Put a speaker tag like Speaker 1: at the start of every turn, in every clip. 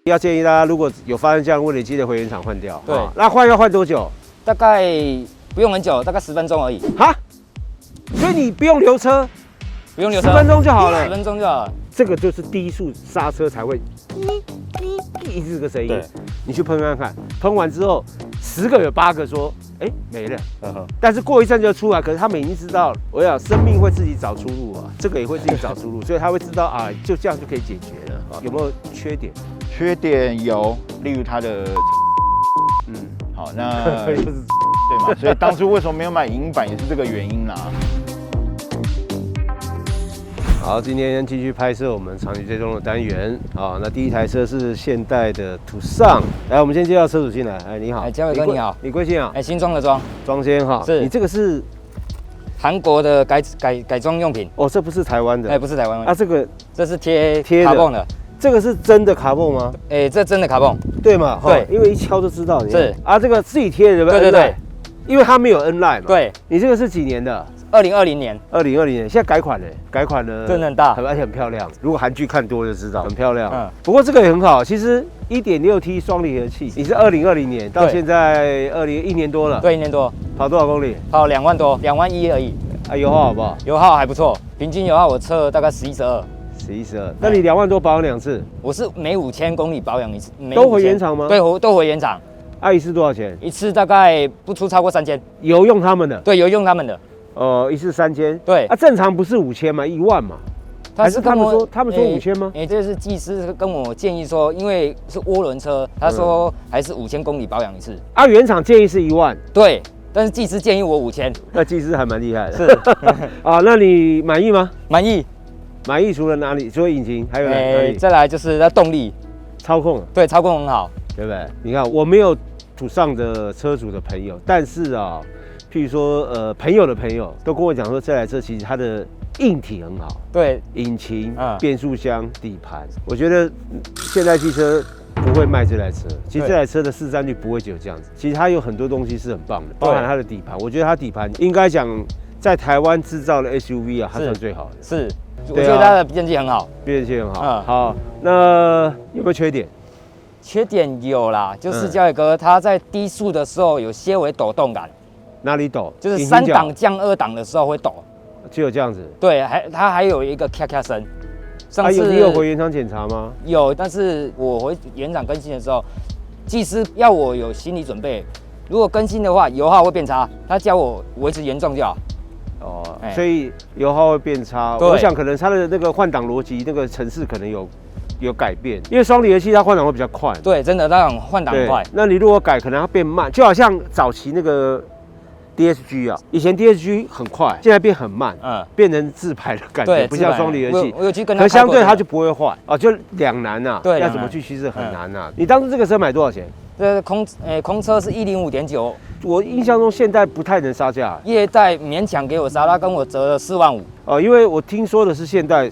Speaker 1: 要建议大家，如果有发生这样的问题，记得回原厂换掉。
Speaker 2: 对，
Speaker 1: 那换要换多久？
Speaker 2: 大概不用很久，大概10分钟而已。
Speaker 1: 哈，所以你不用留车，
Speaker 2: 不用留车
Speaker 1: 10分钟就好了。
Speaker 2: 10分钟就好了。
Speaker 1: 这个就是低速刹车才会一直这个声音。你去喷看看，喷完之后，10个有8个说，没了。但是过一阵就出来，可是他们已经知道，我想生命会自己找出路啊，这个也会自己找出路，所以他会知道啊，就这样就可以解决了。有没有缺点？
Speaker 3: 缺点有，例如它的，好，那对嘛？所以当初为什么没有买银版，也是这个原因啦。
Speaker 1: 好，今天继续拍摄我们长期追踪的单元。好，那第一台车是现代的途尚。来，我们先介绍车主进来。你好，
Speaker 2: 嘉伟哥你好，
Speaker 1: 你贵姓啊？
Speaker 2: 新装的装，
Speaker 1: 装先哈。
Speaker 2: 是
Speaker 1: 你这个是
Speaker 2: 韩国的改装用品。
Speaker 1: 哦，这不是台湾的。
Speaker 2: 不是台湾的。
Speaker 1: 啊，
Speaker 2: 这是贴卡泵的。
Speaker 1: 这个是真的卡泵吗？
Speaker 2: 这真的卡泵。
Speaker 1: 对嘛？
Speaker 2: 对，
Speaker 1: 因为一敲就知道。
Speaker 2: 是
Speaker 1: 啊，这个自己贴的对不对？
Speaker 2: 对。
Speaker 1: 因为它没有 N line 嘛。
Speaker 2: 对。
Speaker 1: 你这个是几年的
Speaker 2: ？2020年。
Speaker 1: 2020年，现在改款了，
Speaker 2: 真的很大，
Speaker 1: 而且很漂亮。如果韩剧看多就知道，很漂亮。不过这个也很好，其实 1.6T 双离合器，你是2020年到现在1年多了。
Speaker 2: 对，1年多。
Speaker 1: 跑多少公里？
Speaker 2: 跑2万多，2万1而已。
Speaker 1: 啊，油耗好不好？
Speaker 2: 油耗还不错，平均油耗我测大概11、12。
Speaker 1: 11、12，那你2万多保养2次？
Speaker 2: 我是每5000公里保养一次，
Speaker 1: 都回原厂吗？
Speaker 2: 对，都回原厂。
Speaker 1: 一次多少钱？
Speaker 2: 一次大概不出超过3000。
Speaker 1: 油用他们的？
Speaker 2: 对，油用他们的。
Speaker 1: 一次3000。
Speaker 2: 对。
Speaker 1: 啊，正常不是5000吗？1万嘛？还是他们说5000吗？
Speaker 2: 这是技师跟我建议说，因为是涡轮车，他说还是5000公里保养一次。
Speaker 1: 啊，原厂建议是1万。
Speaker 2: 对。但是技师建议我5000。
Speaker 1: 那技师还蛮厉害的。
Speaker 2: 是。
Speaker 1: 啊，那你满意吗？
Speaker 2: 满意。
Speaker 1: 满意除了哪里？除了引擎，还有哪里？
Speaker 2: 再来就是它动力、
Speaker 1: 操控。
Speaker 2: 对，操控很好，
Speaker 1: 对不对？你看，我没有途尚的车主的朋友，但是啊，譬如说朋友的朋友都跟我讲说，这台车其实它的硬体很好。
Speaker 2: 对，
Speaker 1: 引擎、变速箱、底盘，我觉得现代汽车不会卖这台车。其实这台车的市占率不会只有这样子，其实它有很多东西是很棒的，包含它的底盘。我觉得它底盘应该讲，在台湾制造的 SUV 啊，它算最好的。
Speaker 2: 是。我觉得它的变气很好，
Speaker 1: 变气很好。好，那有没有缺点？
Speaker 2: 缺点有啦，就是嘉伟哥他在低速的时候有些微抖动感。
Speaker 1: 哪里抖？
Speaker 2: 就是3档降2档的时候会抖。
Speaker 1: 只有这样子？
Speaker 2: 对，它还有一个咔咔声。
Speaker 1: 上次你有回原厂检查吗？
Speaker 2: 有，但是我回原厂更新的时候，技师要我有心理准备，如果更新的话，油耗会变差，他叫我维持原状就好。
Speaker 1: 所以油耗会变差。我想可能它的那个换挡逻辑，那个程式可能有改变，因为双离合器它换挡会比较快。
Speaker 2: 对，真的那种换挡快。
Speaker 1: 那你如果改，可能它变慢，就好像早期那个 DSG 啊，以前 DSG 很快，现在变很慢，变成自排的感觉，不像双离合器。
Speaker 2: 我有去跟他，
Speaker 1: 可相对它就不会坏就两难啊。
Speaker 2: 对，
Speaker 1: 要怎么去趋势很难啊。你当初这个车买多少钱？
Speaker 2: 空车是105.9，
Speaker 1: 我印象中现在不太能杀价，
Speaker 2: 业代勉强给我杀，他跟我折了4万5。
Speaker 1: 因为我听说的是现代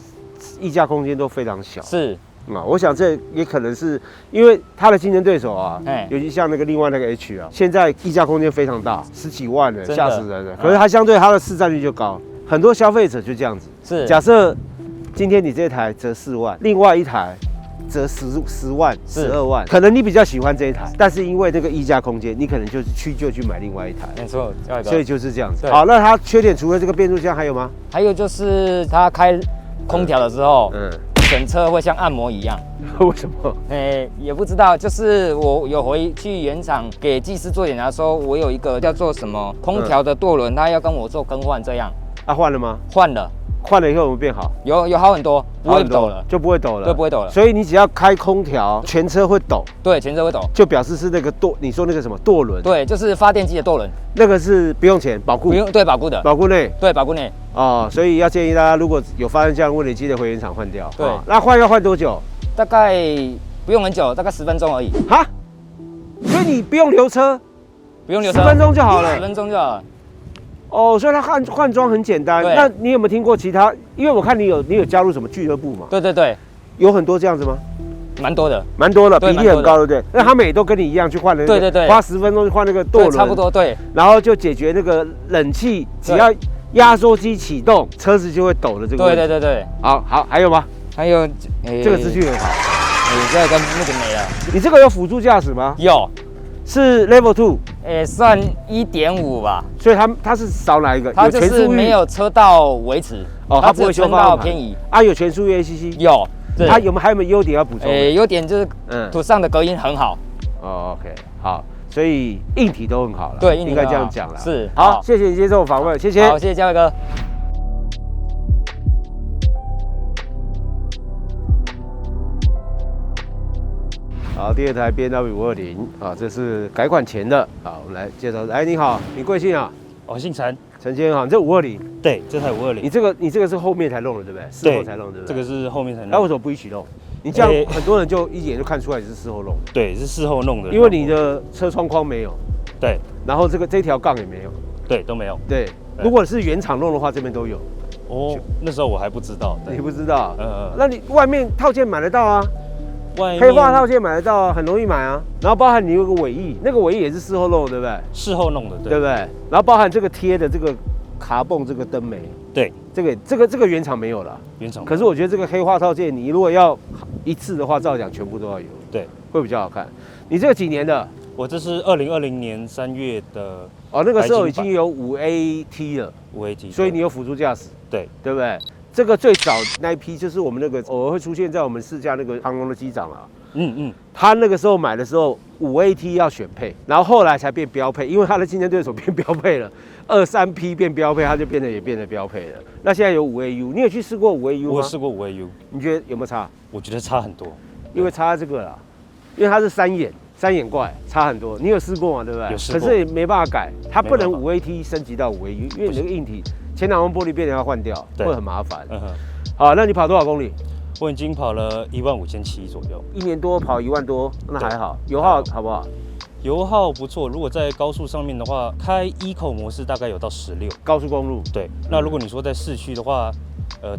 Speaker 1: 溢价空间都非常小。
Speaker 2: 是
Speaker 1: 我想这也可能是因为它的竞争对手啊，尤其像另外那个 H 啊，现在溢价空间非常大，10几万的，吓死人了。可是它相对它的市占率就高，很多消费者就这样子。
Speaker 2: 是，
Speaker 1: 假设今天你这台折4万，另外一台折10万、12万，可能你比较喜欢这一台，但是因为那个溢价空间，你可能就是就去买另外一台。
Speaker 2: 没错，
Speaker 1: 所以就是这样子。好，那它缺点除了这个变速箱还有吗？
Speaker 2: 还有就是它开空调的时候，整车会像按摩一样。
Speaker 1: 为什么？
Speaker 2: 也不知道，就是我有回去原厂给技师做检查，说我有一个叫做什么空调的舵轮，他要跟我做更换，这样。
Speaker 1: 换了吗？
Speaker 2: 换了。
Speaker 1: 换了以后有没有变好？
Speaker 2: 有好很多，不会抖了，
Speaker 1: 就不会抖了，
Speaker 2: 对，不会抖了。
Speaker 1: 所以你只要开空调，全车会抖，
Speaker 2: 对，全车会抖，
Speaker 1: 就表示是那个你说那个什么舵轮，
Speaker 2: 对，就是发电机的舵轮，
Speaker 1: 那个是不用钱，保固，
Speaker 2: 不用，对，保固的，
Speaker 1: 保固内，
Speaker 2: 对，保固内。
Speaker 1: 所以要建议大家，如果有发生这样的问题，记得回原厂换掉。
Speaker 2: 对，
Speaker 1: 那换要换多久？
Speaker 2: 大概不用很久，大概10分钟而已。
Speaker 1: 哈，所以你不用留车，
Speaker 2: 不用留车
Speaker 1: ，10分钟就好了
Speaker 2: ，10分钟就好了。
Speaker 1: 所以它换装很简单。那你有没有听过其他？因为我看你有加入什么俱乐部嘛？
Speaker 2: 对对对，
Speaker 1: 有很多这样子吗？
Speaker 2: 蛮多的，
Speaker 1: 蛮多的，比例很高，对不对？那他们也都跟你一样去换了，
Speaker 2: 对对对，
Speaker 1: 花10分钟就换那个舵轮，
Speaker 2: 差不多对。
Speaker 1: 然后就解决那个冷气，只要压缩机启动，车子就会抖的这个问题。
Speaker 2: 对对对对。
Speaker 1: 好，还有吗？
Speaker 2: 还有，
Speaker 1: 这个资讯很好。
Speaker 2: 这个跟那个没了。
Speaker 1: 你这个有辅助驾驶吗？
Speaker 2: 有，
Speaker 1: 是 Level 2，
Speaker 2: 算1.5吧。
Speaker 1: 所以它是少哪一个？
Speaker 2: 它就是没有车道维持，它不会车道偏移
Speaker 1: 啊。有全速域 ACC，
Speaker 2: 有。对，
Speaker 1: 它还有没有优点要补充？
Speaker 2: 优点就是途上的隔音很好。
Speaker 1: 哦 ，OK， 好，所以硬体都很好了。
Speaker 2: 对，
Speaker 1: 应该这样讲了。
Speaker 2: 是，
Speaker 1: 好，谢谢你接受我访问，谢谢。
Speaker 2: 好，谢谢嘉伟哥。
Speaker 1: 好，第二台 BMW 520啊，这是改款前的。好，我们来介绍。你好，你贵姓啊？
Speaker 4: 我姓陈，
Speaker 1: 陈先生好，你这520，
Speaker 4: 对，这台520。
Speaker 1: 你这个是后面才弄的，对不对？事后才弄，对不对？
Speaker 4: 这个是后面才弄。
Speaker 1: 那为什么不一起弄？你这样很多人就一眼就看出来你是事后弄的。
Speaker 4: 对，是事后弄的。
Speaker 1: 因为你的车窗框没有。
Speaker 4: 对。
Speaker 1: 然后这条杠也没有。
Speaker 4: 对，都没有。
Speaker 1: 对，如果是原厂弄的话，这边都有。
Speaker 4: 哦，那时候我还不知道。
Speaker 1: 你不知道？那你外面套件买得到啊？黑化套件买得到啊，很容易买啊。然后包含你有个尾翼，那个尾翼也是事后弄，对不对？
Speaker 4: 事后弄的，
Speaker 1: 对不对？然后包含这个贴的这个卡泵这个灯眉，
Speaker 4: 对，
Speaker 1: 这个原厂没有了，
Speaker 4: 原厂。
Speaker 1: 可是我觉得这个黑化套件，你如果要一次的话，照讲全部都要有，
Speaker 4: 对，
Speaker 1: 会比较好看。你这个几年的？
Speaker 4: 我这是2020年3月的。
Speaker 1: 哦，那个时候已经有5AT 了
Speaker 4: ，5AT，
Speaker 1: 所以你有辅助驾驶，
Speaker 4: 对，
Speaker 1: 对不对？这个最早那一批就是我们那个偶尔会出现在我们试驾那个长荣的机长啊，他那个时候买的时候5AT 要选配，然后后来才变标配，因为他的竞争对手变标配了，2、3P 变标配，他就变得标配了。那现在有5AU，你有去试过5AU 吗？
Speaker 4: 我试过5AU，
Speaker 1: 你觉得有没有差？
Speaker 4: 我觉得差很多，
Speaker 1: 因为差这个啦，因为它是三眼怪，差很多。你有试过吗？对不对？
Speaker 4: 有试过。
Speaker 1: 可是也没办法改，它不能5AT 升级到5AU，因为你那个硬体前挡风玻璃变成要换掉，会很麻烦。好，那你跑多少公里？
Speaker 4: 我已经跑了15700左右
Speaker 1: ，1年多跑1万多，那还好。油耗好不好？
Speaker 4: 油耗不错，如果在高速上面的话，开 Eco 模式大概有到16。
Speaker 1: 高速公路。
Speaker 4: 对，那如果你说在市区的话，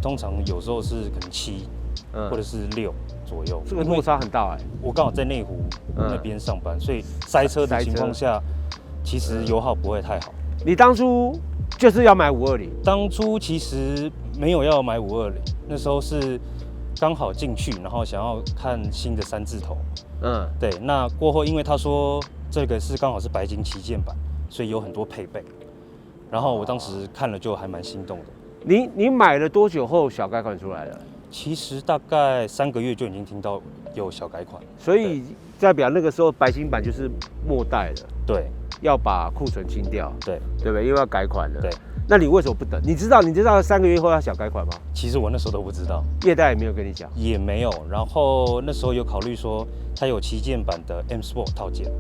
Speaker 4: 通常有时候是可能7，或者是6左右。
Speaker 1: 这个落差很大哎。
Speaker 4: 我刚好在内湖那边上班，所以塞车的情况下，其实油耗不会太好。
Speaker 1: 你当初就是要买520？
Speaker 4: 当初其实没有要买520，那时候是刚好进去，然后想要看新的3字头。对。那过后，因为他说这个是刚好是白金旗舰版，所以有很多配备。然后我当时看了就还蛮心动的。
Speaker 1: 你买了多久后小改款出来了？
Speaker 4: 其实大概3个月就已经听到有小改款，
Speaker 1: 所以代表那个时候白金版就是末代了。
Speaker 4: 对。
Speaker 1: 要把库存清掉，
Speaker 4: 对
Speaker 1: 不对？因为要改款了。
Speaker 4: 对。
Speaker 1: 那你为什么不等？你知道3个月后要小改款吗？
Speaker 4: 其实我那时候都不知道，
Speaker 1: 业代也没有跟你讲，
Speaker 4: 也没有。然后那时候有考虑说，它有旗舰版的 M Sport 套件，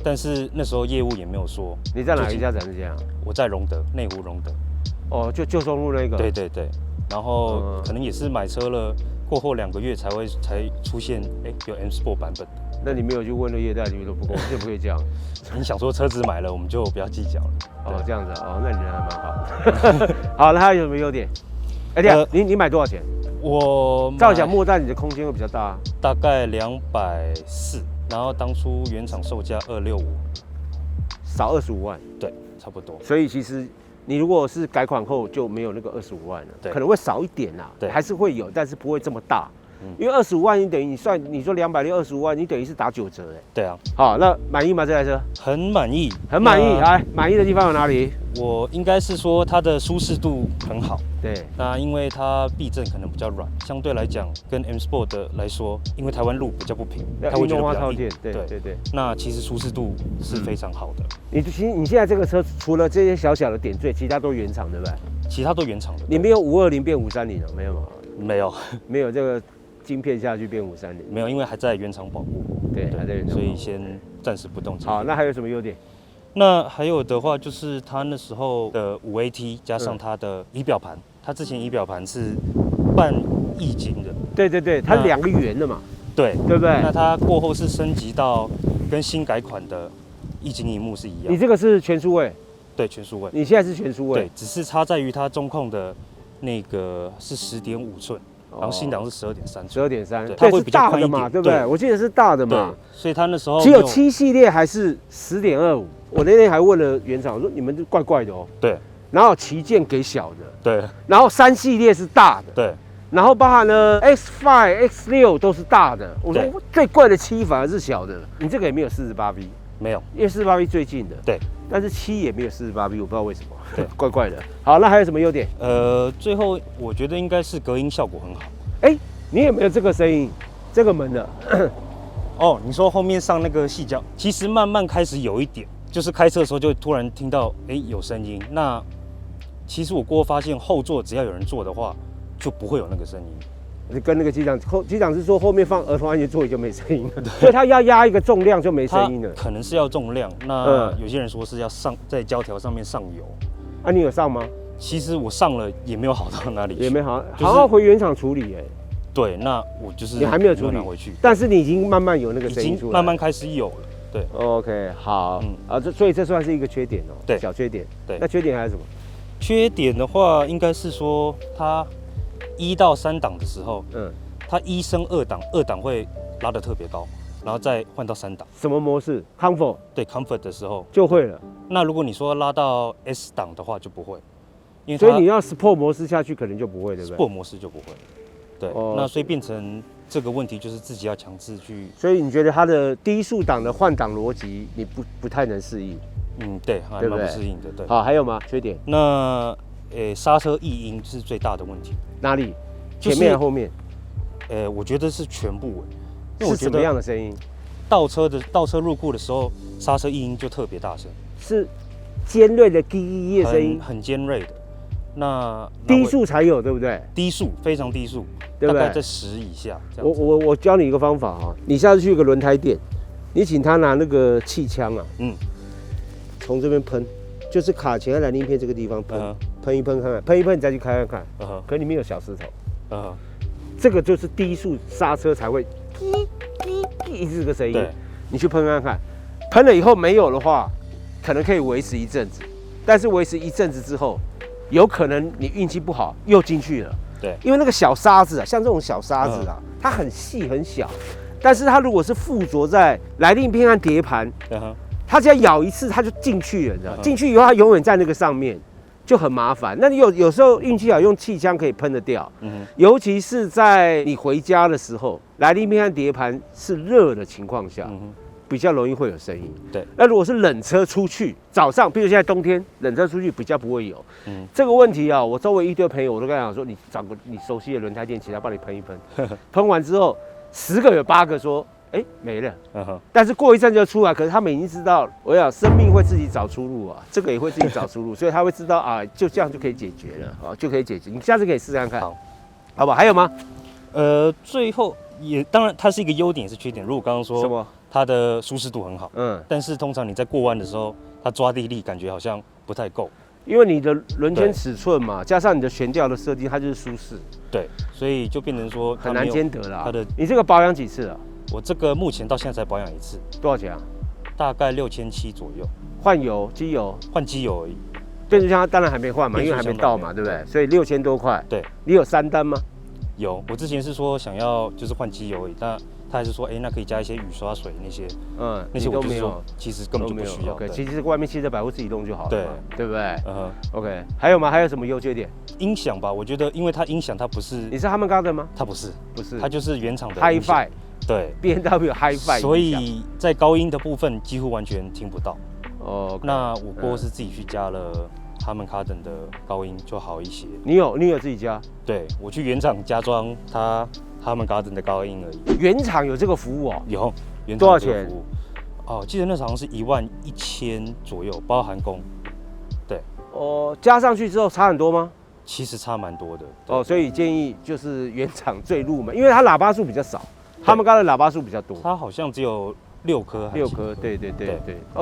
Speaker 4: 但是那时候业务也没有说。
Speaker 1: 你在哪一家展示间啊？
Speaker 4: 我在荣德，内湖荣德。
Speaker 1: 哦，就旧松路那个。
Speaker 4: 对。然后可能也是买车了过后2个月才出现，有 M Sport 版本的。那
Speaker 1: 你没有去问那业代，你们都不够，就不可以这样。
Speaker 4: 你想说车子买了，我们就不要计较了。
Speaker 1: 哦，这样子哦，那你人还蛮好的。好，那还有什么优点？你买多少钱？
Speaker 4: 我
Speaker 1: 照讲末代你的空间会比较大，
Speaker 4: 大概240，然后当初原厂售价265，
Speaker 1: 少25万。
Speaker 4: 对，差不多。
Speaker 1: 所以其实你如果是改款后就没有那个25万了，可能会少一点啦，还是会有，但是不会这么大。因为25万，你等于你算，你说225万，你等于是打9折哎。
Speaker 4: 对啊。
Speaker 1: 好，那满意吗？这台车？
Speaker 4: 很满意，
Speaker 1: 很满意。来，满意的地方有哪里？
Speaker 4: 我应该是说它的舒适度很好。
Speaker 1: 对。
Speaker 4: 那因为它避震可能比较软，相对来讲跟 M Sport 的来说，因为台湾路比较不平，它会觉得比较硬。
Speaker 1: 对。
Speaker 4: 那其实舒适度是非常好的。
Speaker 1: 你现在这个车除了这些小小的点缀，其他都原厂对不对？
Speaker 4: 其他都原厂的。
Speaker 1: 你没有520变530了，没有吗？
Speaker 4: 没有，
Speaker 1: 没有这个。晶片下去变530，
Speaker 4: 没有，因为还在原厂保护，
Speaker 1: 对，还在原厂，
Speaker 4: 所以先暂时不动。
Speaker 1: 好，那还有什么优点？
Speaker 4: 那还有的话就是它那时候的5AT加上它的仪表盘，它之前仪表盘是半液晶的，
Speaker 1: 对，它2个圆的嘛，
Speaker 4: 对
Speaker 1: 不对？
Speaker 4: 那它过后是升级到跟新改款的液晶萤幕是一样。
Speaker 1: 你这个是全数位？
Speaker 4: 对，全数位。
Speaker 1: 你现在是全数位？
Speaker 4: 对，只是差在于它中控的那个是10.5寸。然后新档是
Speaker 1: 12.3，
Speaker 4: 它会比较
Speaker 1: 大的嘛，对不对？我记得是大的嘛，
Speaker 4: 所以它那时候
Speaker 1: 只有7系列还是10.25。我那天还问了原厂，我说你们怪怪的哦。
Speaker 4: 对。
Speaker 1: 然后旗舰给小的。
Speaker 4: 对。
Speaker 1: 然后3系列是大的。
Speaker 4: 对。
Speaker 1: 然后包含了 X5、X6 都是大的。我说最贵的7反而是小的，你这个也没有48V，
Speaker 4: 没有，
Speaker 1: 因为48V 最近的。
Speaker 4: 对，
Speaker 1: 但是7也没有48V，我不知道为什么，对，怪怪的。好，那还有什么优点？
Speaker 4: 最后我觉得应该是隔音效果很好。
Speaker 1: 哎，你有没有这个声音？这个门的？
Speaker 4: 哦，你说后面上那个细胶，其实慢慢开始有一点，就是开车的时候就会突然听到，有声音。那其实我过后发现，后座只要有人坐的话，就不会有那个声音。
Speaker 1: 跟那个机长是说后面放儿童安全座椅就没声音了，所以他要压一个重量就没声音了。
Speaker 4: 可能是要重量，那有些人说是要上在胶条上面上油。
Speaker 1: 啊，你有上吗？
Speaker 4: 其实我上了也没有好到哪里去，
Speaker 1: 也没好，好好回原厂处理
Speaker 4: 对，那我就是
Speaker 1: 你还没有处理
Speaker 4: 回去，
Speaker 1: 但是你已经慢慢有那个声音出来，
Speaker 4: 已经慢慢开始有了。对
Speaker 1: ，OK， 好，所以这算是一个缺点哦，
Speaker 4: 对，
Speaker 1: 小缺点。
Speaker 4: 对，
Speaker 1: 那缺点还有什么？
Speaker 4: 缺点的话，应该是说它1到3档的时候，它1升2档，2档会拉得特别高，然后再换到3档。
Speaker 1: 什么模式 ？Comfort？
Speaker 4: 对 ，Comfort 的时候
Speaker 1: 就会了。
Speaker 4: 那如果你说拉到 S 档的话，就不会，因为
Speaker 1: 所以你要 Sport 模式下去，可能就不会，对不对
Speaker 4: ？Sport 模式就不会。对，那所以变成这个问题就是自己要强制去。
Speaker 1: 所以你觉得它的低速档的换挡逻辑，你不太能适应？
Speaker 4: 对，还蛮不适应的。对。
Speaker 1: 好，还有吗？缺点？
Speaker 4: 那刹车异音是最大的问题。
Speaker 1: 哪里？前面还是后面？
Speaker 4: 我觉得是全部。
Speaker 1: 因为我觉得什么样的声音？
Speaker 4: 倒车入库的时候，刹车异音就特别大声，是
Speaker 1: 尖锐的滴的声音，
Speaker 4: 很尖锐的。那
Speaker 1: 低速才有，对不对？
Speaker 4: 低速，非常低速，
Speaker 1: 对不对？
Speaker 4: 大概在10以下。
Speaker 1: 我教你一个方法啊，你下次去一个轮胎店，你请他拿那个气枪啊，从这边喷，就是卡钳和蓝鳞片这个地方喷一喷看看，喷一喷你再去开看看，可里面有小石头，这个就是低速刹车才会滴这个声音，你去喷看看，喷了以后没有的话，可能可以维持一阵子，但是维持一阵子之后。有可能你运气不好又进去了，
Speaker 4: 对，
Speaker 1: 因为那个小沙子啊，像这种小沙子啊，它很细很小，但是它如果是附着在来鳞片和碟盘，它只要咬一次它就进去了，你知道？进去以后它永远在那个上面，就很麻烦。那你有时候运气好，用气枪可以喷得掉，尤其是在你回家的时候，来鳞片和碟盘是热的情况下。比较容易会有声音。
Speaker 4: 对，
Speaker 1: 那如果是冷车出去，早上，比如现在冬天，冷车出去比较不会有。这个问题啊，我周围一堆朋友，我都跟他讲说，你找个你熟悉的轮胎店，请他帮你喷一喷。喷完之后，10个有8个说，没了。但是过一阵就出来，可是他们已经知道，我想生命会自己找出路啊，这个也会自己找出路，所以他会知道啊，就这样就可以解决了啊，就可以解决。你下次可以试看看，好不好？还有吗？
Speaker 4: 最后也当然它是一个优点也是缺点。如果刚刚说
Speaker 1: 什么？
Speaker 4: 它的舒适度很好，但是通常你在过弯的时候，它抓地力感觉好像不太够，
Speaker 1: 因为你的轮圈尺寸嘛，加上你的悬吊的设计，它就是舒适，
Speaker 4: 对，所以就变成说
Speaker 1: 很难兼得啦。
Speaker 4: 它的
Speaker 1: 你这个保养几次了？
Speaker 4: 我这个目前到现在才保养1次，
Speaker 1: 多少钱啊？
Speaker 4: 大概6700左右。
Speaker 1: 换油、机油？
Speaker 4: 换机油而已。
Speaker 1: 变速箱当然还没换嘛，因为还没到嘛，对不对？所以6000多块。
Speaker 4: 对，
Speaker 1: 你有3单吗？
Speaker 4: 有，我之前是说想要就是换机油而已，但他还是说，那可以加一些雨刷水那些，那些我就说其实根本就不需要。
Speaker 1: OK， 其实外面汽车百货自己弄就好了，对不对？OK， 还有吗？还有什么优缺点？
Speaker 4: 音响吧，我觉得因为它音响它不是，
Speaker 1: 你是 Harman-Kardon 吗？
Speaker 4: 它不是，它就是原厂的
Speaker 1: Hi-Fi，
Speaker 4: 对
Speaker 1: ，BMW Hi-Fi，
Speaker 4: 所以在高音的部分几乎完全听不到。那我过后是自己去加了Harman-Kardon的高音就好一些。
Speaker 1: 你有自己加？
Speaker 4: 对，我去原厂加装它Harman-Kardon的高音而已。
Speaker 1: 原厂有这个服务哦？
Speaker 4: 有，原厂
Speaker 1: 多少钱？
Speaker 4: 记得那好像是11000左右，包含工。对。
Speaker 1: 加上去之后差很多吗？
Speaker 4: 其实差蛮多的。
Speaker 1: 所以建议就是原厂最入门，因为它喇叭数比较少，Harman-Kardon的喇叭数比较多。
Speaker 4: 它好像只有6颗
Speaker 1: ，6颗，对。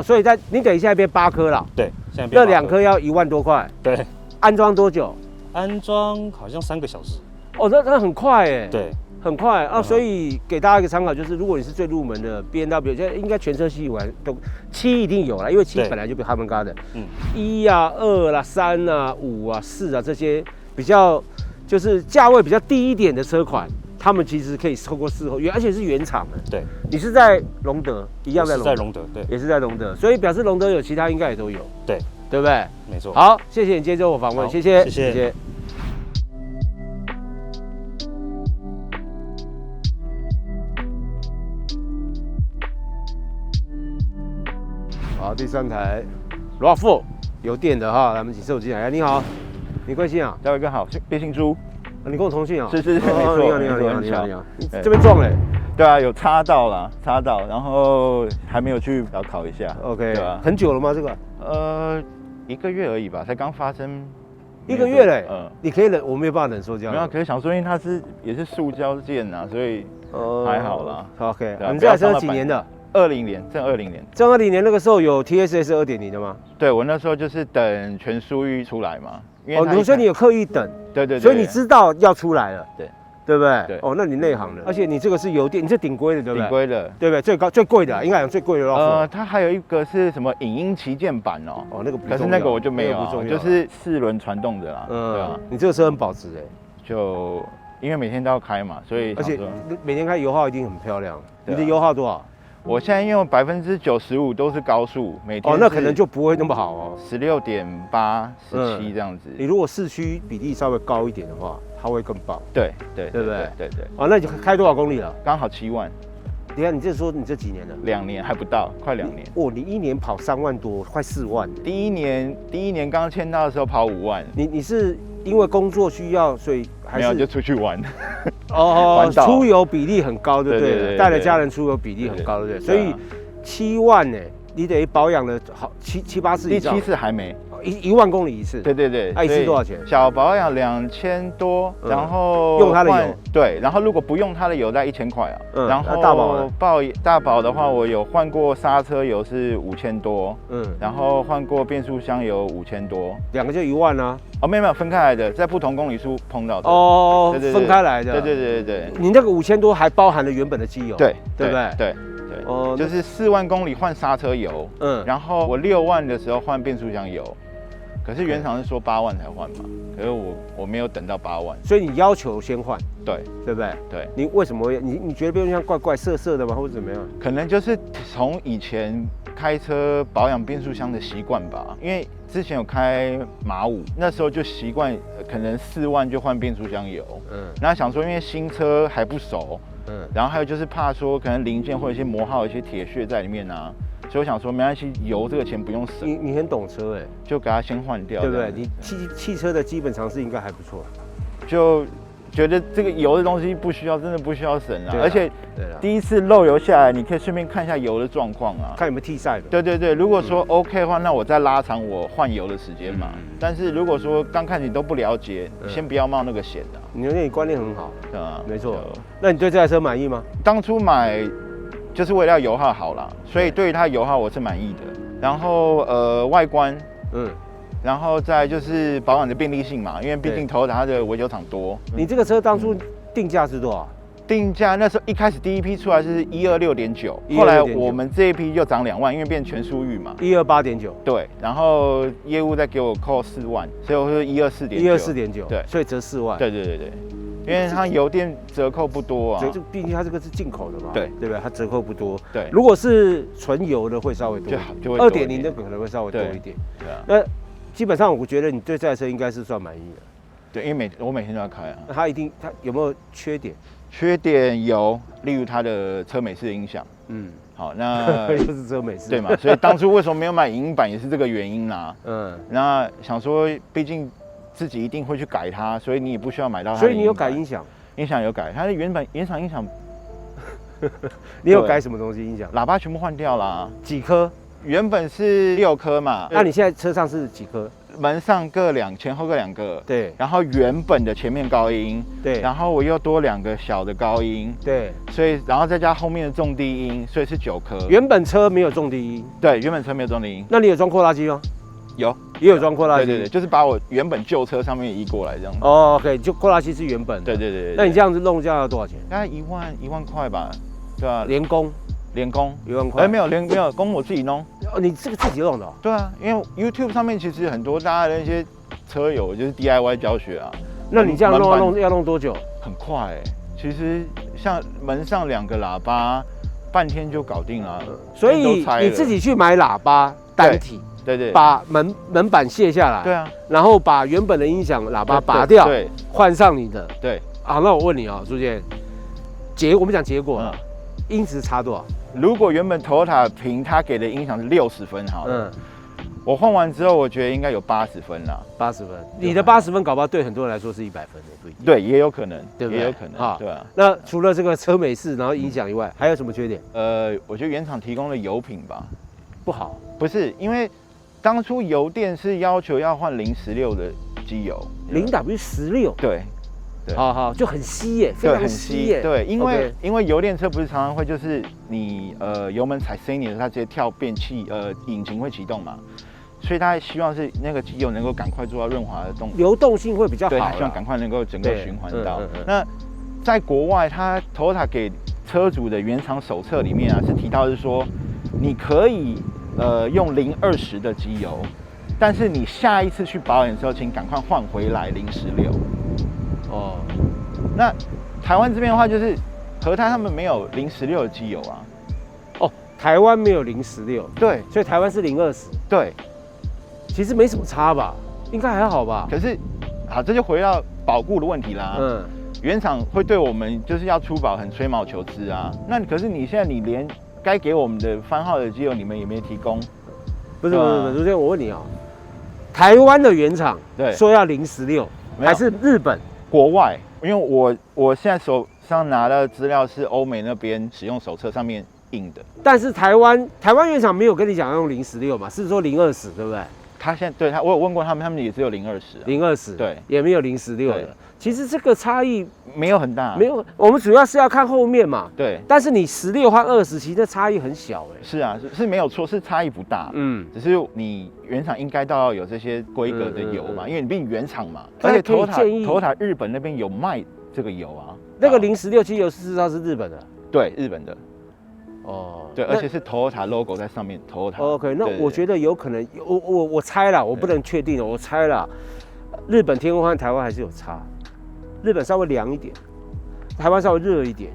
Speaker 1: 所以你等一下变8颗了。
Speaker 4: 对，现在变
Speaker 1: 那2颗要1万多块。
Speaker 4: 对。
Speaker 1: 安装多久？
Speaker 4: 安装好像3个小时。
Speaker 1: 那很快哎。
Speaker 4: 对。
Speaker 1: 很快啊，所以给大家一个参考，就是如果你是最入门的 B&W， 现在应该全车系完都7一定有了，因为7本来就比Harman-Kardon， 1啊、2啦、3啊、5啊、4啊这些比较就是价位比较低一点的车款，他们其实可以透过事后而且是原厂的。
Speaker 4: 对，
Speaker 1: 你是在隆德一样在
Speaker 4: 隆德，对，
Speaker 1: 也是在隆德，所以表示隆德有，其他应该也都有，
Speaker 4: 对
Speaker 1: 不对？
Speaker 4: 没错。
Speaker 1: 好，谢谢你接受我访问，谢谢。好，第3台 RAV4 有电的哈，咱们请受进来。你好，你贵姓啊？
Speaker 3: 大卫哥好，叶姓朱。
Speaker 1: 你跟我同姓啊？
Speaker 3: 是，没错。
Speaker 1: 你好。你这边撞嘞？
Speaker 3: 对啊，有擦到啦，然后还没有去要考一下。
Speaker 1: OK，
Speaker 3: 对啊，
Speaker 1: 很久了吗？这个
Speaker 3: ？1个月而已吧，才刚发生。
Speaker 1: 1个月嘞？你可以忍，我没有办法忍受这样。
Speaker 3: 没有，可是想说，因为它也是塑胶件啊，所以还好啦。
Speaker 1: OK， 你这台车几年的
Speaker 3: ？20年，正20年。
Speaker 1: 正20年那个时候有 TSS 2.0的吗？
Speaker 3: 对，我那时候就是等全速域出来嘛。
Speaker 1: 所以你有刻意等。
Speaker 3: 对。
Speaker 1: 所以你知道要出来了。对不对？
Speaker 3: 对。
Speaker 1: 那你内行的，而且你这个是油电，你是顶规的，对不对？
Speaker 3: 顶规的，
Speaker 1: 对不对？最贵的，应该讲最贵的 RAV4。
Speaker 3: 它还有一个是什么影音旗舰版哦。
Speaker 1: 那个不重要。
Speaker 3: 可是那个我就没有，就是4轮传动的啦。对啊。
Speaker 1: 你这个车很保值哎。
Speaker 3: 就因为每天都要开嘛，所以
Speaker 1: 而且每天开油耗一定很漂亮。你的油耗多少？
Speaker 3: 我现在用95%都是高速，每天。
Speaker 1: 那可能就不会那么好哦。
Speaker 3: 16.8、17这样子。
Speaker 1: 你如果市区比例稍微高一点的话，它会更棒。
Speaker 3: 对不对？对。
Speaker 1: 那你开多少公里了？
Speaker 3: 刚好7万。
Speaker 1: 你看，你这说你这几年了
Speaker 3: ？2年还不到，快2年。
Speaker 1: 你1年跑3万多，快4万。
Speaker 3: 第一年刚签到的时候跑5万。
Speaker 1: 你是因为工作需要，所以还是
Speaker 3: 没有就出去玩。
Speaker 1: 出游比例很高，对不对？带了家人出游比例很高，对不对？所以7万呢，你等于保养了好7、8次以上。
Speaker 3: 第7次还没。
Speaker 1: 1万公里一次。对。一次多少钱？
Speaker 3: 小保养2000多，然后
Speaker 1: 用它的油。
Speaker 3: 对，然后如果不用它的油，在1000块啊。然后大保的话，我有换过刹车油是5000多，然后换过变速箱油5000多
Speaker 1: ，2个就1万啊。
Speaker 3: 没有分开来的，在不同公里数碰到的。
Speaker 1: 分开来的。
Speaker 3: 对。
Speaker 1: 你那个5000多还包含了原本的机油。对不对？
Speaker 3: 对。就是4万公里换刹车油，然后我6万的时候换变速箱油。可是原厂是说8万才换嘛，可是我没有等到8万，
Speaker 1: 所以你要求先换，对不对？
Speaker 3: 对，
Speaker 1: 你为什么会你觉得变速箱怪怪涩涩的吗，或者怎么样？
Speaker 3: 可能就是从以前开车保养变速箱的习惯吧，因为之前有开马5，那时候就习惯可能4万就换变速箱油，然后想说因为新车还不熟，然后还有就是怕说可能零件或者一些磨耗、一些铁屑在里面啊。所以我想说，没关系，油这个钱不用省。
Speaker 1: 你很懂车哎，
Speaker 3: 就给它先换掉，
Speaker 1: 对不对？你汽车的基本常识应该还不错。
Speaker 3: 就觉得这个油的东西不需要，真的不需要省啊。而且第一次漏油下来，你可以顺便看一下油的状况啊，
Speaker 1: 看有没有替赛
Speaker 3: 的。对，如果说 OK 的话，那我再拉长我换油的时间嘛。但是如果说刚开始你都不了解，先不要冒那个险啊。
Speaker 1: 你观念很好，
Speaker 3: 对啊，
Speaker 1: 没错。那你对这台车满意吗？
Speaker 3: 当初买。就是为了油耗好啦，所以对于它油耗我是满意的。然后外观，然后再就是保养的便利性嘛，因为毕竟Toyota它的维修厂多。
Speaker 1: 你这个车当初定价是多少？
Speaker 3: 定价那时候一开始第一批出来是126.9，后来我们这一批又涨2万，因为变全速域嘛
Speaker 1: ，128.9。对，
Speaker 3: 然后业务再给我扣4万，所以我是
Speaker 1: 124.9。对，所以折4万。
Speaker 3: 对。因为它油电折扣不多啊，
Speaker 1: 毕竟它这个是进口的嘛，
Speaker 3: 对
Speaker 1: 不对？它折扣不多。
Speaker 3: 对，
Speaker 1: 如果是纯油的会稍微多，
Speaker 3: 就会
Speaker 1: 2.0的可能会稍微多一点。对啊，那基本上我觉得你对这台车应该是算满意的。
Speaker 3: 对，因为我每天都要开啊。
Speaker 1: 那它有没有缺点？
Speaker 3: 缺点有，例如它的车美式的音响。好，那
Speaker 1: 又是车美式，
Speaker 3: 对嘛？所以当初为什么没有买影音版也是这个原因啦。那想说，毕竟。自己一定会去改它，所以你也不需要买到它。
Speaker 1: 所以你有改音响？
Speaker 3: 音响有改，它的原厂音响。
Speaker 1: 你有改什么东西？音响？
Speaker 3: 喇叭全部换掉啦。
Speaker 1: 几颗？
Speaker 3: 原本是6颗嘛。
Speaker 1: 那你现在车上是几颗？
Speaker 3: 门上各2，前后各2个。
Speaker 1: 对。
Speaker 3: 然后原本的前面高音。
Speaker 1: 对。
Speaker 3: 然后我又多2个小的高音。
Speaker 1: 对。
Speaker 3: 所以，然后再加后面的重低音，所以是9颗。
Speaker 1: 原本车没有重低音。
Speaker 3: 对，原本车没有重低音。
Speaker 1: 那你有装扩拉机吗？也有装扩拉机，
Speaker 3: 对，就是把我原本旧车上面移过来这样子。
Speaker 1: OK， 就扩拉机是原本的。
Speaker 3: 对。
Speaker 1: 那你这样子弄价要多少钱？
Speaker 3: 大概1万块吧，对吧？
Speaker 1: 连工1万块？
Speaker 3: 没有工我自己弄。
Speaker 1: 你这个自己弄的？
Speaker 3: 对啊，因为 YouTube 上面其实很多大家的一些车友就是 DIY 教学啊。
Speaker 1: 那你这样弄要弄多久？
Speaker 3: 很快其实像门上2个喇叭，半天就搞定了。
Speaker 1: 所以你自己去买喇叭单体。
Speaker 3: 对，
Speaker 1: 把门板卸下来，
Speaker 3: 对啊，
Speaker 1: 然后把原本的音响喇叭拔掉，
Speaker 3: 对，
Speaker 1: 换上你的，
Speaker 3: 对。
Speaker 1: 那我问你啊，朱健，我们讲结果，音质差多少？
Speaker 3: 如果原本 Toyota 评它给的音响是60分好了，我换完之后，我觉得应该有80分啦。
Speaker 1: 80分，你的80分搞不好对很多人来说是100分的，不一定。
Speaker 3: 对，也有可能，
Speaker 1: 对不对？
Speaker 3: 也有可能，对啊。
Speaker 1: 那除了这个车美式，然后音响以外，还有什么缺点？
Speaker 3: 我觉得原厂提供的油品吧，
Speaker 1: 不好。
Speaker 3: 不是，因为当初油电是要求要换016的机油
Speaker 1: 0W16。
Speaker 3: 对。
Speaker 1: 好，就很稀耶，非常稀耶。
Speaker 3: 对，因为油电车不是常常会就是你油门踩 C 的时候，它直接跳变气，引擎会启动嘛，所以他希望是那个机油能够赶快做到润滑的动作，
Speaker 1: 流动性会比较好。
Speaker 3: 对，他希望赶快能够整个循环到。那在国外，他 Toyota 给车主的原厂手册里面啊，是提到是说，你可以用020的机油，但是你下一次去保养的时候，请赶快换回来016。哦，那台湾这边的话，就是和泰他们没有016的机油啊。
Speaker 1: 哦，台湾没有016，
Speaker 3: 对，
Speaker 1: 所以台湾是020。
Speaker 3: 对，
Speaker 1: 其实没什么差吧，应该还好吧。
Speaker 3: 可是，好，这就回到保固的问题啦。原厂会对我们就是要出保很吹毛求疵啊。那可是你现在你连该给我们的番号的机油你们也没提供。
Speaker 1: 不是，卢先，我问你啊，台湾的原厂说要016，还是日本？
Speaker 3: 国外，因为我现在手上拿的资料是欧美那边使用手册上面印的，
Speaker 1: 但是台湾原厂没有跟你讲要用016嘛，是说020，对不对？
Speaker 3: 他现在对我有问过他们也只有020，
Speaker 1: 对，也没有016的。其实这个差异
Speaker 3: 没有很大，
Speaker 1: 没有，我们主要是要看后面嘛。
Speaker 3: 对，
Speaker 1: 但是你16换20，其实差异很小哎。
Speaker 3: 是啊，是没有错，是差异不大。只是你原厂应该都要有这些规格的油嘛，因为你毕竟原厂嘛。而且Toyota日本那边有卖这个油啊，
Speaker 1: 那个016机油事实上是日本的。
Speaker 3: 对，日本的。哦，对，而且是 Toyota logo 在上面 ，Toyota。OK，
Speaker 1: 那我觉得有可能，我猜啦，我不能确定哦，我猜啦，日本天空和台湾还是有差。日本稍微凉一点，台湾稍微热一点。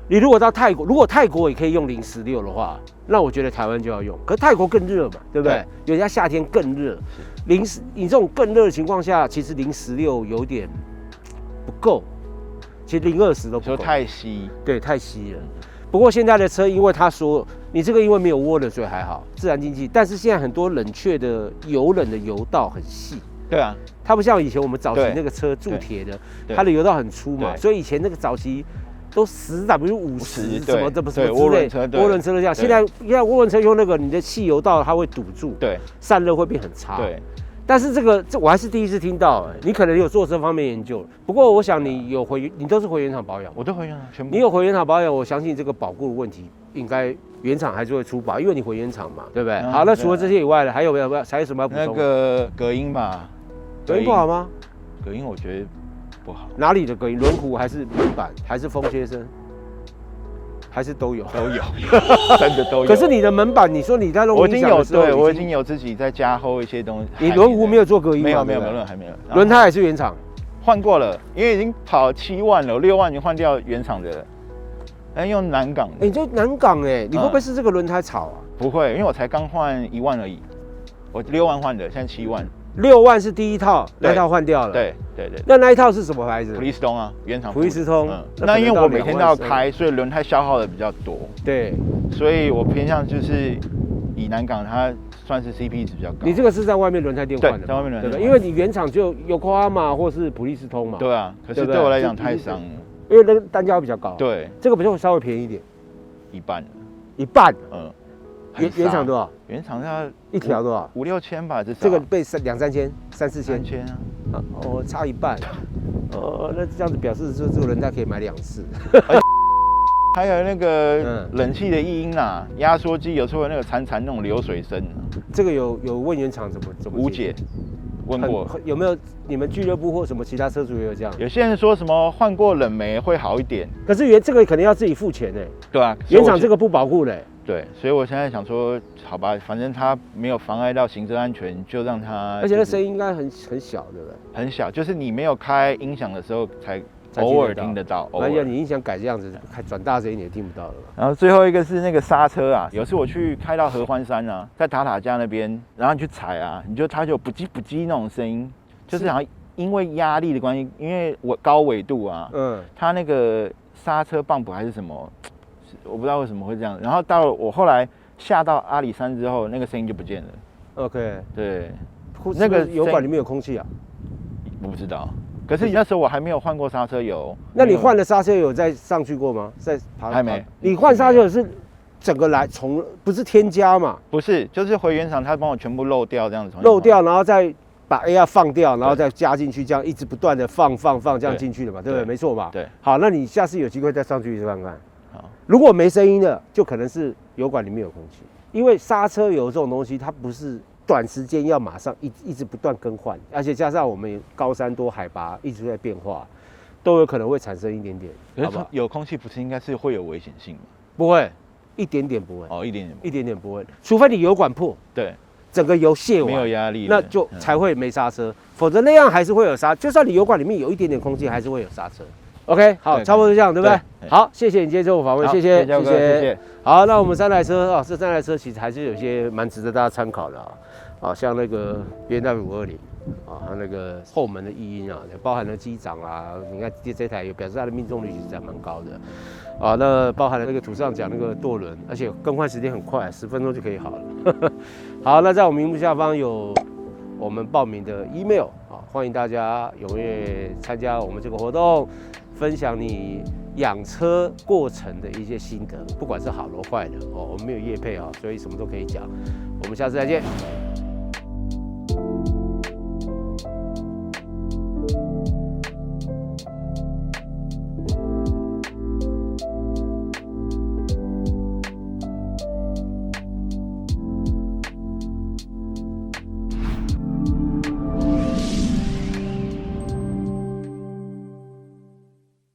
Speaker 1: 你如果到泰国，如果泰国也可以用016的话，那我觉得台湾就要用。可是泰国更热嘛，对不对？人家夏天更热，你这种更热的情况下，其实016有点不够，其实020都不够。
Speaker 3: 太稀，
Speaker 1: 对，太稀了。不过现在的车，因为他说你这个因为没有涡轮，所以还好，自然进气。但是现在很多冷却的油冷的油道很细。
Speaker 3: 对啊，
Speaker 1: 它不像以前我们早期那个车铸铁的，它的油道很粗嘛，所以以前那个早期都10W50什么的不是涡轮车都这样。现在涡轮车用那个你的汽油道它会堵住，对，散热会变很差。对，但是这我还是第一次听到，你可能有做这方面研究。不过我想你都是回原厂保养，
Speaker 3: 我都回原厂全部。
Speaker 1: 你有回原厂保养，我相信这个保固的问题应该原厂还是会出保，因为你回原厂嘛，对不对？好，那除了这些以外呢，还有什么要补充？
Speaker 3: 那个隔音吧。
Speaker 1: 隔音不好吗？
Speaker 3: 隔音我觉得不好。
Speaker 1: 哪里的隔音？轮毂还是门板还是风切声？还是都有？
Speaker 3: 都有，真的都有。
Speaker 1: 可是你的门板，你说你在弄音响的时候，
Speaker 3: 我已经有自己在加厚一些东西。
Speaker 1: 你轮毂没有做隔音吗？
Speaker 3: 没有，还没有。
Speaker 1: 轮胎还是原厂？
Speaker 3: 换过了，因为已经跑7万了，6万已经换掉原厂的了。用南港。
Speaker 1: 你这南港你会不会是这个轮胎炒啊？
Speaker 3: 不会，因为我才刚换1万而已，我6万换的，现在7万。
Speaker 1: 6万是第一套，那套换掉了。
Speaker 3: 对。
Speaker 1: 那一套是什么牌子？
Speaker 3: 普利司通啊，原厂。
Speaker 1: 普利司通。
Speaker 3: 那因为我每天都要开，所以轮胎消耗的比较多。
Speaker 1: 对。
Speaker 3: 所以我偏向就是以南港，它算是 CP 值比较高。
Speaker 1: 你这个是在外面轮胎店换的？
Speaker 3: 在外面轮胎店。
Speaker 1: 因为你原厂就Yokohama或是普利司通嘛。
Speaker 3: 对啊，可是对我来讲太伤了。
Speaker 1: 因为那个单价比较高。
Speaker 3: 对。
Speaker 1: 这个比较稍微便宜一点。一半。原厂多少？
Speaker 3: 原厂要
Speaker 1: 一条多少
Speaker 3: ？5、6千吧，至少。
Speaker 1: 这个被2、3千、3、4千。
Speaker 3: 3千啊！
Speaker 1: 差一半。那这样子表示说这个轮胎可以买2次。
Speaker 3: 还有那个冷气的异音啦，压缩机有时候有那个潺那种流水声。
Speaker 1: 这个有问原厂怎么
Speaker 3: 无解？问过
Speaker 1: 有没有？你们俱乐部或什么其他车主也有这样？
Speaker 3: 有些人说什么换过冷媒会好一点，
Speaker 1: 可是这个肯定要自己付钱
Speaker 3: 对啊，
Speaker 1: 原厂这个不保固
Speaker 3: 对，所以我现在想说，好吧，反正它没有妨碍到行车安全，就让它。
Speaker 1: 而且那声音应该很小，对不对？
Speaker 3: 很小，就是你没有开音响的时候才偶尔听得到。
Speaker 1: 哎呀，你音响改这样子，转大声一点也听不到了。
Speaker 3: 然后最后一个是那个刹车啊，有次我去开到合欢山啊，在塔塔加那边，然后你去踩啊，它就不叽不叽那种声音，就是好像因为压力的关系，因为高纬度啊，它那个刹车棒补还是什么。我不知道为什么会这样。然后到我后来下到阿里山之后，那个声音就不见了。
Speaker 1: OK，
Speaker 3: 对，
Speaker 1: 那个油管里面有空气啊？
Speaker 3: 我不知道。可是那时候我还没有换过刹车油。
Speaker 1: 那你换了刹车油再上去过吗？再爬？
Speaker 3: 还没。
Speaker 1: 你换刹车油是整个来从不是添加嘛？
Speaker 3: 不是，就是回原厂他帮我全部漏掉这样子。
Speaker 1: 漏掉，然后再把 AR 放掉，然后再加进去，这样一直不断的放这样进去的嘛，对不对？没错吧？
Speaker 3: 对。
Speaker 1: 好，那你下次有机会再上去看看。好，如果没声音的，就可能是油管里面有空气，因为刹车油这种东西，它不是短时间要马上一直不断更换，而且加上我们高山多海拔一直在变化，都有可能会产生一点点。
Speaker 3: 好不好？有空气不是应该是会有危险性吗？
Speaker 1: 不会，一点点不会。
Speaker 3: 哦，一点点
Speaker 1: 不会，除非你油管破。
Speaker 3: 对。
Speaker 1: 整个油泄完
Speaker 3: 没有压力，
Speaker 1: 那就才会没刹车，否则那样还是会有刹。就算你油管里面有一点点空气，还是会有刹车。OK， 好，差不多就这样，对不对？好，谢谢你接受我访问，谢谢。好，那我们3台车啊，这3台车其实还是有些蛮值得大家参考的啊，像那个 BMW520啊，它那个后门的异音啊，包含了机长啊，你看这台也表示它的命中率其实还蛮高的。啊，那包含了那个图上讲那个舵轮，而且更换时间很快，10分钟就可以好了。好，那在我们荧幕下方有我们报名的 email 啊，欢迎大家踊跃参加我们这个活动，分享你养车过程的一些心得，不管是好的坏的哦，我们没有业配啊，所以什么都可以讲。我们下次再见。